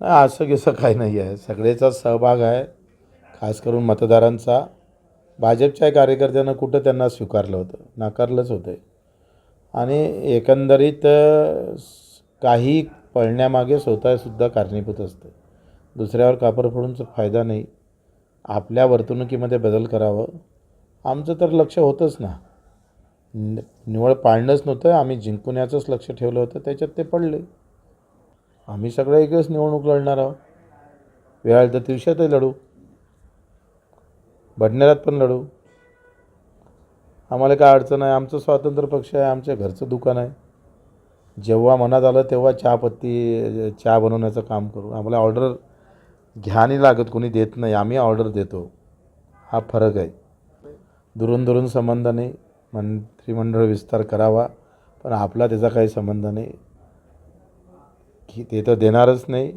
नाही, असं कसं काही नाही आहे. सगळेचा सहभाग आहे, खास करून मतदारांचा. भाजपच्या कार्यकर्त्यांना कुठं त्यांना स्वीकारलं होतं? नाकारलंच होतं. आणि एकंदरीत काही पळण्यामागे स्वतःसुद्धा कारणीभूत असतं. दुसऱ्यावर कापर फोडूनचा फायदा नाही. आपल्या वर्तणुकीमध्ये बदल करावं. आमचं तर लक्ष होतंच ना. निवड पाळणंच नव्हतं, आम्ही जिंकून याचंच लक्ष ठेवलं होतं, त्याच्यात ते पडले. आम्ही सगळं एकच निवडणूक लढणार आहोत. वेळ आली तर दिवसातही लढू, बडनेरात पण लढू. आम्हाला काय अडचण आहे. आमचं स्वातंत्र्य पक्ष आहे, आमच्या घरचं दुकान आहे. जेव्हा मनात आलं तेव्हा चहा बनवण्याचं काम करू. आम्हाला ऑर्डर घ्या नाही लागत, कोणी देत नाही, आम्ही ऑर्डर देतो. हा फरक आहे. दुरून दुरून संबंध नाही. मंत्रिमंडळ विस्तार करावा, पण आपला त्याचा काही संबंध नाही, की ते तर देणारच नाही.